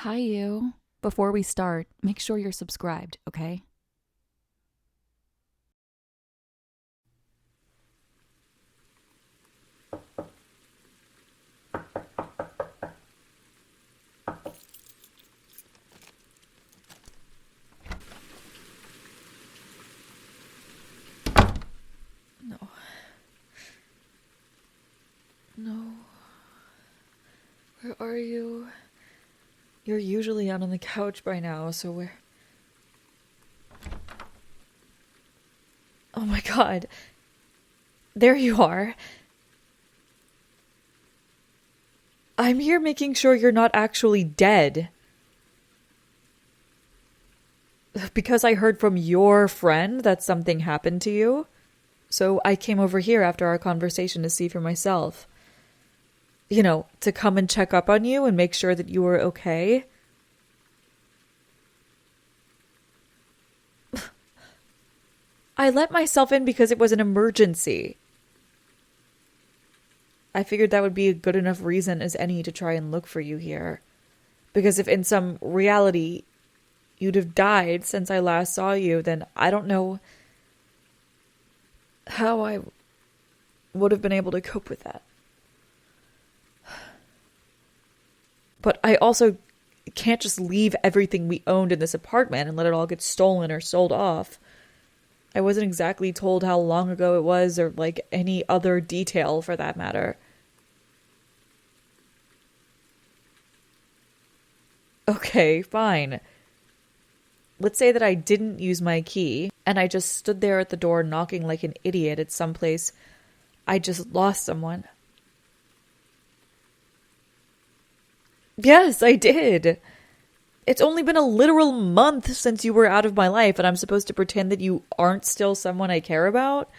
Hi, you. Before we start, make sure you're subscribed, okay? No. No. Where are you? You're usually out on the couch by now, so where? Oh my god. There you are. I'm here making sure you're not actually dead. Because I heard from your friend that something happened to you. So I came over here after our conversation to see for myself. You know, to come and check up on you and make sure that you were okay. I let myself in because it was an emergency. I figured that would be a good enough reason as any to try and look for you here. Because if in some reality you'd have died since I last saw you, then I don't know how I would have been able to cope with that. But I also can't just leave everything we owned in this apartment and let it all get stolen or sold off. I wasn't exactly told how long ago it was or like any other detail for that matter. Okay, fine. Let's say that I didn't use my key and I just stood there at the door knocking like an idiot at some place I just lost someone. Yes, I did. It's only been a literal month since you were out of my life, and I'm supposed to pretend that you aren't still someone I care about?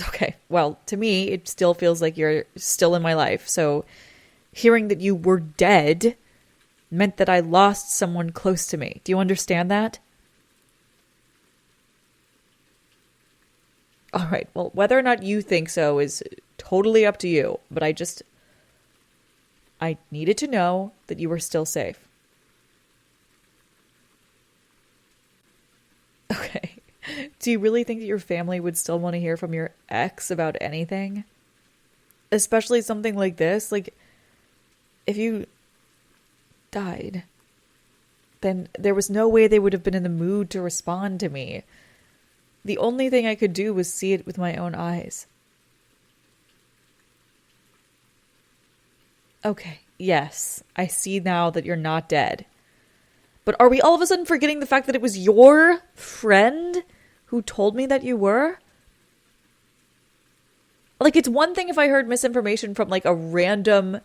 Okay, well, to me, it still feels like you're still in my life, so hearing that you were dead meant that I lost someone close to me. Do you understand that? All right, well, whether or not you think so is totally up to you, but I needed to know that you were still safe. Okay. Do you really think that your family would still want to hear from your ex about anything? Especially something like this? Like, if you died, then there was no way they would have been in the mood to respond to me. The only thing I could do was see it with my own eyes. Okay, yes, I see now that you're not dead. But are we all of a sudden forgetting the fact that it was your friend who told me that you were? Like, it's one thing if I heard misinformation from, like, a random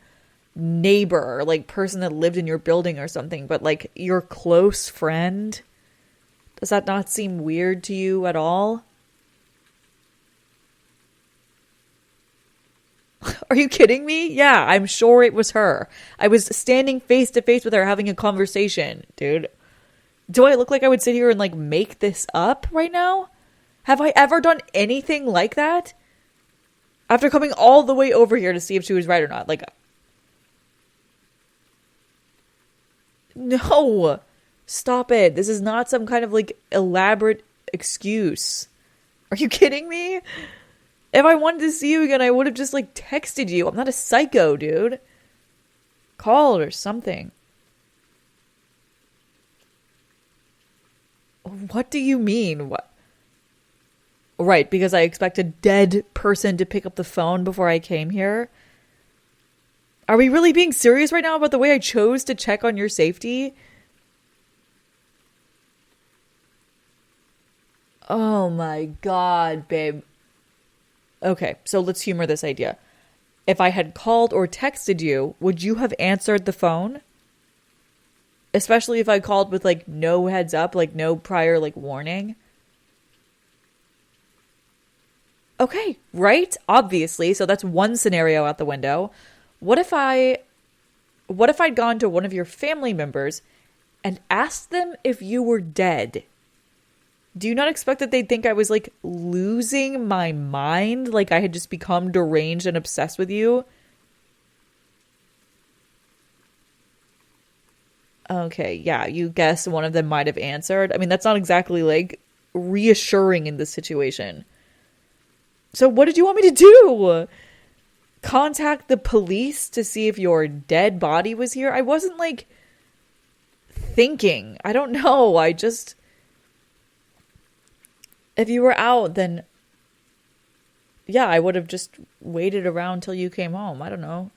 neighbor, like, person that lived in your building or something, but, like, your close friend? Does that not seem weird to you at all? Are you kidding me? Yeah, I'm sure it was her. I was standing face to face with her having a conversation, dude. Do I look like I would sit here and, like, make this up right now? Have I ever done anything like that? After coming all the way over here to see if she was right or not. Like, no. Stop it. This is not some kind of, like, elaborate excuse. Are you kidding me? If I wanted to see you again, I would have just, like, texted you. I'm not a psycho, dude. Called or something. What do you mean? What? Right, because I expect a dead person to pick up the phone before I came here? Are we really being serious right now about the way I chose to check on your safety? Oh my god, babe. Okay, so let's humor this idea. If I had called or texted you, would you have answered the phone? Especially if I called with, like, no heads up, like, no prior, like, warning. Okay, right? Obviously. So that's one scenario out the window. What if I what if I'd gone to one of your family members and asked them if you were dead? Do you not expect that they'd think I was, like, losing my mind? Like I had just become deranged and obsessed with you? Okay, yeah, you guessed one of them might have answered. I mean, that's not exactly like reassuring in this situation. So what did you want me to do? Contact the police to see if your dead body was here? I wasn't like thinking. I don't know. I just, if you were out, then yeah, I would have just waited around till you came home. I don't know.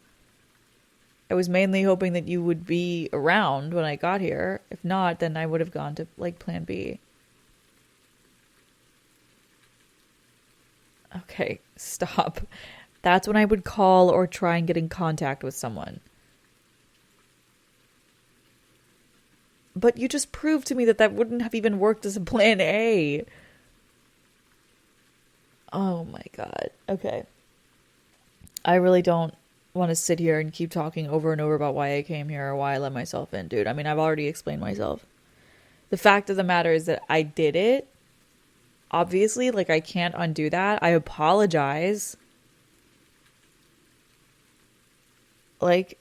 I was mainly hoping that you would be around when I got here. If not, then I would have gone to like plan B. Okay, stop. That's when I would call or try and get in contact with someone. But you just proved to me that that wouldn't have even worked as a plan A. Oh my God. Okay. I really don't want to sit here and keep talking over and over about why I came here or why I let myself in, dude. I mean, I've already explained myself. The fact of the matter is that I did it. Obviously, like, I can't undo that. I apologize. Like,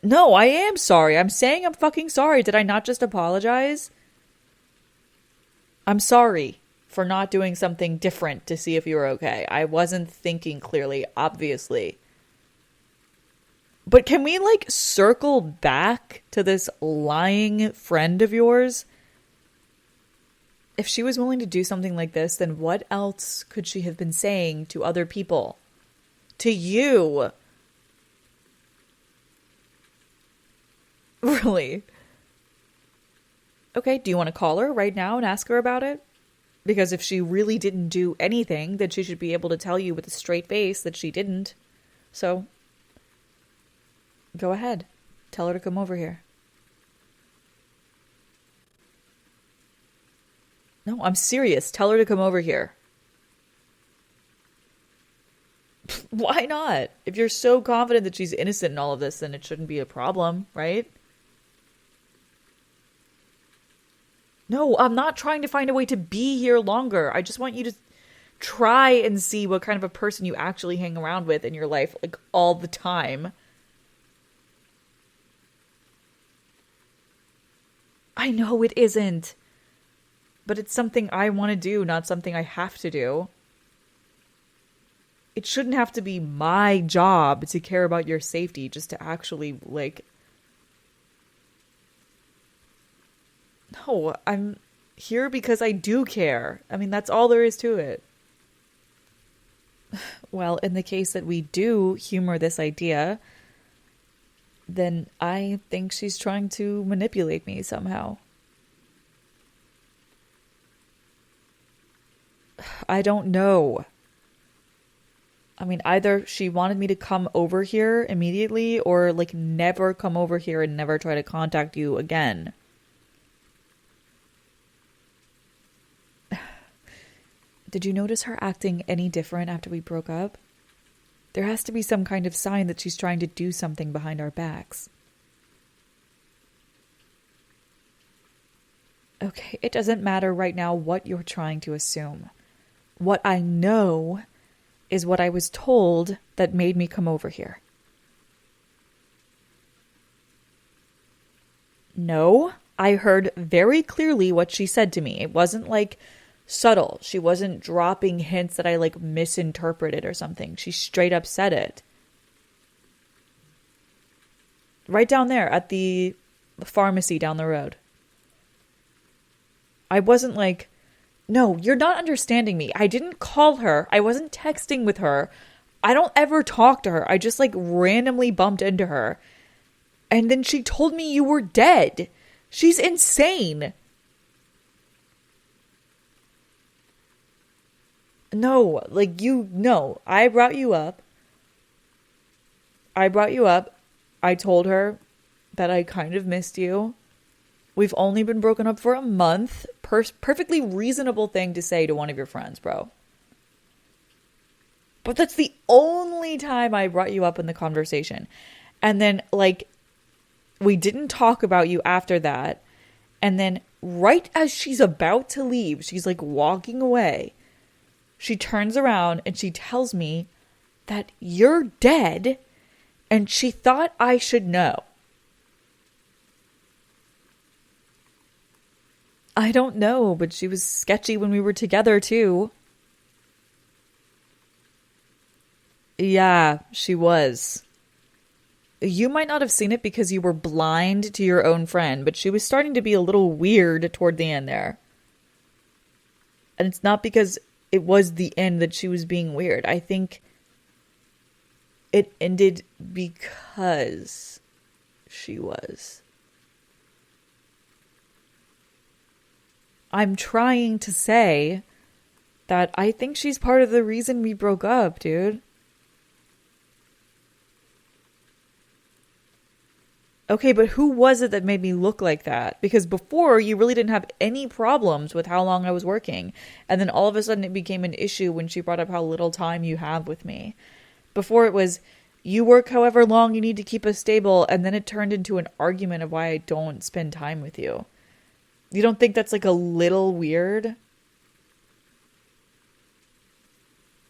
no, I am sorry. I'm saying I'm fucking sorry. Did I not just apologize? I'm sorry for not doing something different to see if you were okay. I wasn't thinking clearly, obviously. But can we, like, circle back to this lying friend of yours? If she was willing to do something like this, then what else could she have been saying to other people? To you? Really? Okay, do you want to call her right now and ask her about it? Because if she really didn't do anything, then she should be able to tell you with a straight face that she didn't. So, go ahead. Tell her to come over here. No, I'm serious. Tell her to come over here. Why not? If you're so confident that she's innocent in all of this, then it shouldn't be a problem, right? No, I'm not trying to find a way to be here longer. I just want you to try and see what kind of a person you actually hang around with in your life, like, all the time. I know it isn't. But it's something I want to do, not something I have to do. It shouldn't have to be my job to care about your safety, just to actually, like... No, I'm here because I do care. I mean, that's all there is to it. Well, in the case that we do humor this idea, then I think she's trying to manipulate me somehow. I don't know. I mean, either she wanted me to come over here immediately or, like, never come over here and never try to contact you again. Did you notice her acting any different after we broke up? There has to be some kind of sign that she's trying to do something behind our backs. Okay, it doesn't matter right now what you're trying to assume. What I know is what I was told that made me come over here. No, I heard very clearly what she said to me. It wasn't like subtle. She wasn't dropping hints that I like misinterpreted or something. She straight up said it. Right down there at the pharmacy down the road. I wasn't like, no, you're not understanding me. I didn't call her. I wasn't texting with her. I don't ever talk to her. I just like randomly bumped into her. And then she told me you were dead. She's insane. No, like no. I brought you up. I told her that I kind of missed you. We've only been broken up for a month. Perfectly reasonable thing to say to one of your friends, bro. But that's the only time I brought you up in the conversation. And then, like, we didn't talk about you after that. And then right as she's about to leave, she's like walking away. She turns around and she tells me that you're dead and she thought I should know. I don't know, but she was sketchy when we were together too. Yeah, she was. You might not have seen it because you were blind to your own friend, but she was starting to be a little weird toward the end there. And it's not because it was the end that she was being weird. I think it ended because she was. I'm trying to say that I think she's part of the reason we broke up, dude. Okay, but who was it that made me look like that? Because before, you really didn't have any problems with how long I was working. And then all of a sudden, it became an issue when she brought up how little time you have with me. Before, it was, you work however long you need to keep us stable. And then it turned into an argument of why I don't spend time with you. You don't think that's like a little weird?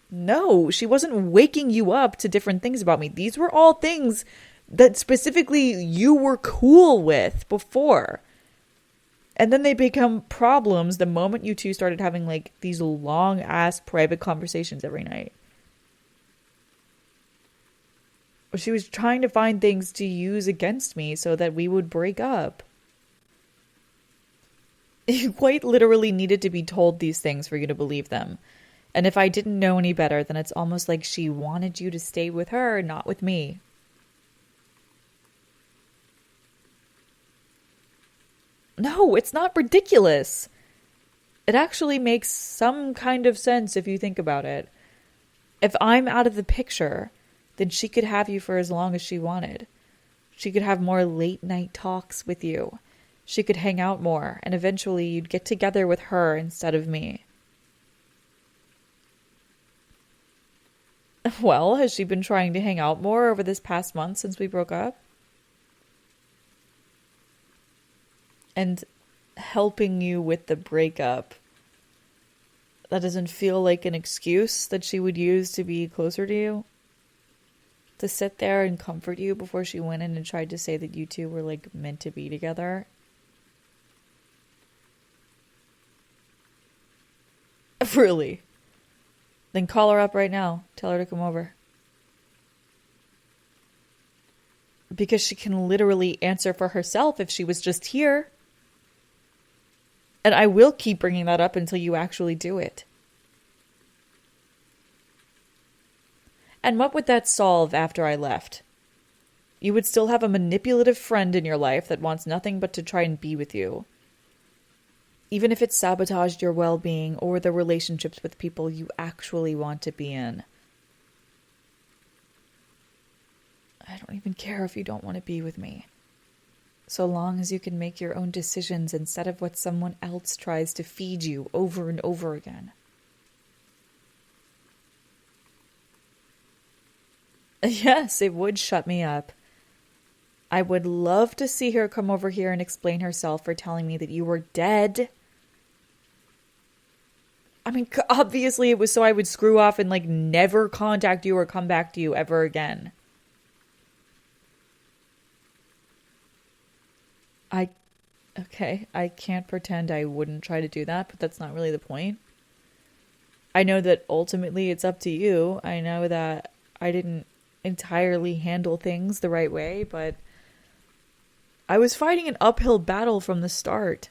No, she wasn't waking you up to different things about me. These were all things that specifically you were cool with before. And then they become problems the moment you two started having like these long ass private conversations every night. She was trying to find things to use against me so that we would break up. You quite literally needed to be told these things for you to believe them. And if I didn't know any better, then it's almost like she wanted you to stay with her, not with me. No, it's not ridiculous. It actually makes some kind of sense if you think about it. If I'm out of the picture, then she could have you for as long as she wanted. She could have more late night talks with you. She could hang out more, and eventually you'd get together with her instead of me. Well, has she been trying to hang out more over this past month since we broke up? And helping you with the breakup, that doesn't feel like an excuse that she would use to be closer to you? To sit there and comfort you before she went in and tried to say that you two were like meant to be together? Really? Then call her up right now. Tell her to come over. Because she can literally answer for herself if she was just here. And I will keep bringing that up until you actually do it. And what would that solve after I left? You would still have a manipulative friend in your life that wants nothing but to try and be with you. Even if it sabotaged your well-being or the relationships with people you actually want to be in. I don't even care if you don't want to be with me. So long as you can make your own decisions instead of what someone else tries to feed you over and over again. Yes, it would shut me up. I would love to see her come over here and explain herself for telling me that you were dead. I mean, obviously it was so I would screw off and like never contact you or come back to you ever again. Okay, I can't pretend I wouldn't try to do that, but that's not really the point. I know that ultimately it's up to you. I know that I didn't entirely handle things the right way, but I was fighting an uphill battle from the start.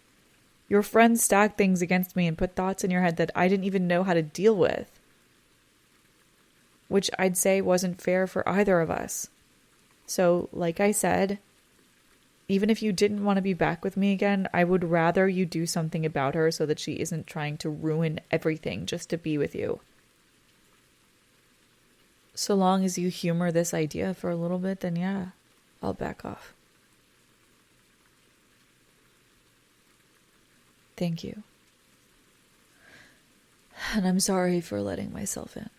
Your friends stacked things against me and put thoughts in your head that I didn't even know how to deal with. Which I'd say wasn't fair for either of us. So, like I said, even if you didn't want to be back with me again, I would rather you do something about her so that she isn't trying to ruin everything just to be with you. So long as you humor this idea for a little bit, then yeah, I'll back off. Thank you. And I'm sorry for letting myself in.